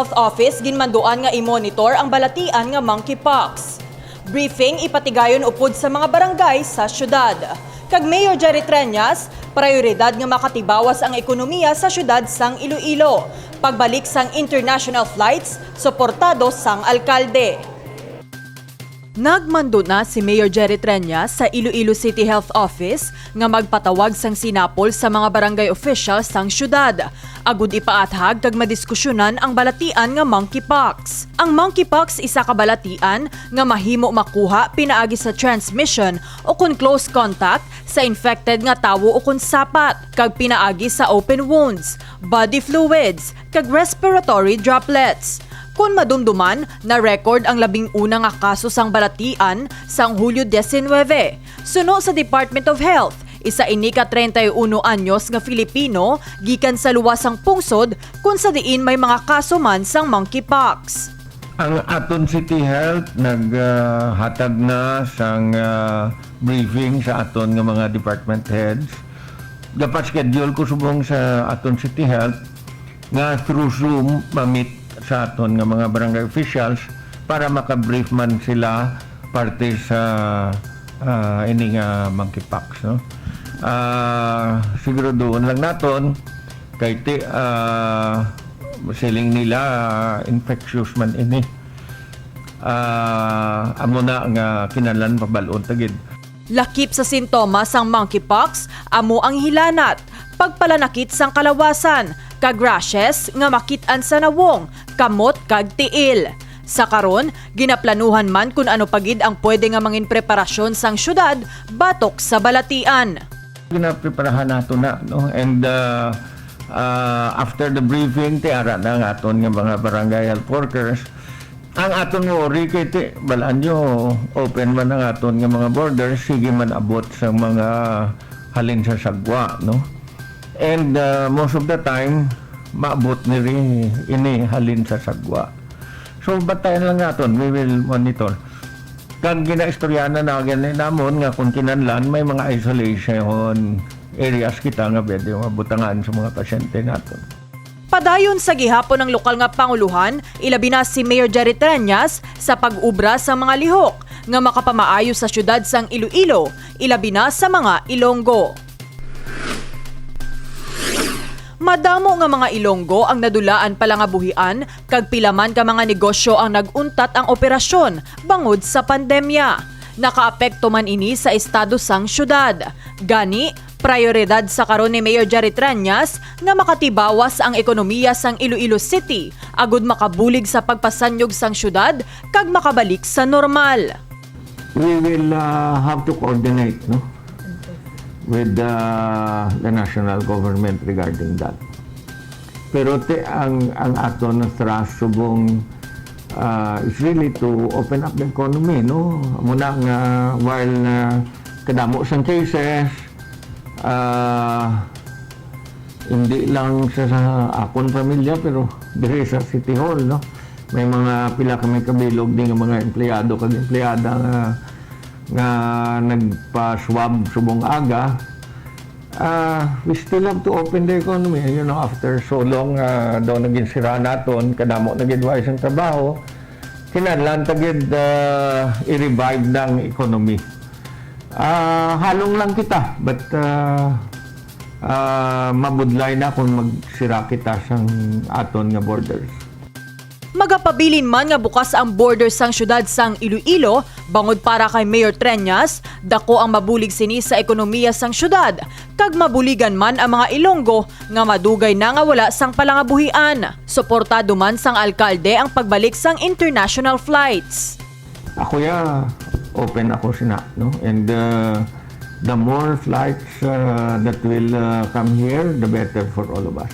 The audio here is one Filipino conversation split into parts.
Health Office ginmanduan nga i-monitor ang balatian nga monkeypox. Briefing ipatigayon upod sa mga barangay sa syudad. Kag Mayor Jerry Treñas, prioridad nga makatibawas ang ekonomiya sa syudad sang Iloilo. Pagbalik sang international flights, suportado sang alkalde. Nagmando na si Mayor Jerry Treñas sa Iloilo City Health Office nga magpatawag sang sinapol sa mga barangay officials sang syudad. Agud ipaathag kag madiskusyonan ang balatian nga monkeypox. Ang monkeypox isa ka balatian nga mahimo makuha pinaagi sa transmission o kun close contact sa infected nga tawo o kun sapat, kag pinaagi sa open wounds, body fluids, kag respiratory droplets. Kung madumduman, na-record ang 11 nga kaso sang balatian sang Hulyo 19. Suno sa Department of Health, isa ini ka 31 anyos nga Filipino gikan sa luwasang pungsod kung sa diin may mga kaso man sang monkeypox. Ang aton City Health naghatag na sang briefing sa aton nga mga department heads. Dapat schedule ko subong sa aton City Health nga through Zoom mamit sa aton nga mga barangay officials para makabrief man sila parte sa ini nga monkeypox, no? Siguro doon lang naton kay siling nila infectious man ini. Amo na nga kinalan pabalon tagid. Lakip sa sintomas sang monkeypox, amo ang hilanat, pagpalanakit sang kalawasan, kag rashes nga makit-an sa nawong, kamot kag tiil. Sa karon, ginaplanuhan man kung ano pagid ang pwede nga mangin preparasyon sang syudad batok sa balatian. Ginapreparahan nato na, no? And after the briefing, tiara na ang aton nga mga barangay health workers. Ang aton worry kay balaan nyo, open man ang aton nga mga borders, sige man abot sa mga halin sa sagwa, no? And most of the time, maabot ni rin ini halin sa sagwa. So, batayan lang naton, we will monitor. Kag ginaistoryanan na ganyan namon nga kung kinanlan, may mga isolation areas kita nga pwede mabutangan sa mga pasyente naton. Padayon sa gihapon ng lokal nga panguluhan, ilabi na si Mayor Jerry Treñas sa pag-ubra sa mga lihok nga makapamaayo sa syudad sang Iloilo, ilabi na sa mga Ilonggo. Madamo nga mga Ilonggo ang nadulaan pala nga buhian, kag pilaman ka mga negosyo ang naguntat ang operasyon bangod sa pandemya. Nakaapekto man ini sa estado sang syudad. Gani, prioridad sa karon ni Mayor Jerry Treñas nga makatibawas ang ekonomiya sang Iloilo City, agud makabulig sa pagpasanyog sang syudad kag makabalik sa normal. We will have to coordinate, no, with the national government regarding that. Pero ang aton na thrust subong is really to open up the economy, no? Muna nga while kadamo sang cases, hindi lang sa akon pamilya pero diri sa City Hall, no? May mga pila kami kabilog din nga mga empleyado kag empleyada nga nagpa-swab subong aga. We still have to open the economy, you know, after so long daw naging sira naton, kadamo naging wise ang trabaho, kinahanglan tagid i-revive ng economy. Halong lang kita, but mabudlay na kung magsira kita sang aton nga borders. Magapabilin man nga bukas ang border sang syudad sang Iloilo, bangod para kay Mayor Treñas, dako ang mabulig sini sa ekonomiya sang syudad, kag mabuligan man ang mga Ilonggo nga madugay na nga wala sang palangabuhian. Suportado man sang alkalde ang pagbalik sang international flights. Ako open ako sina, no? And the more flights that will come here, the better for all of us.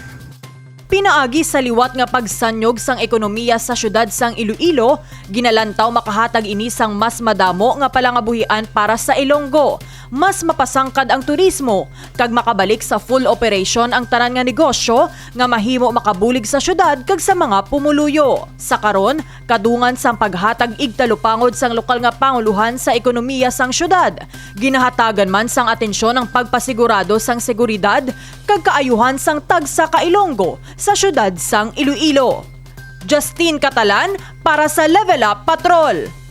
Pinaagi sa liwat nga pagsanyog sang ekonomiya sa syudad sang Iloilo, ginalantaw makahatag ini sang mas madamo nga palangabuhian para sa Ilonggo. Mas mapasangkad ang turismo, kag makabalik sa full operation ang tanan nga negosyo nga mahimo makabulig sa syudad kag sa mga pumuluyo. Sa karon, kadungan sang paghatag igtalupangod sang lokal nga panguluhan sa ekonomiya sang syudad. Ginahatagan man sang atensyon ang pagpasigurado sang seguridad kag kaayuhan sang tagsa ka Ilonggo sa syudad sang Iloilo. Justine Catalan para sa Level Up Patrol.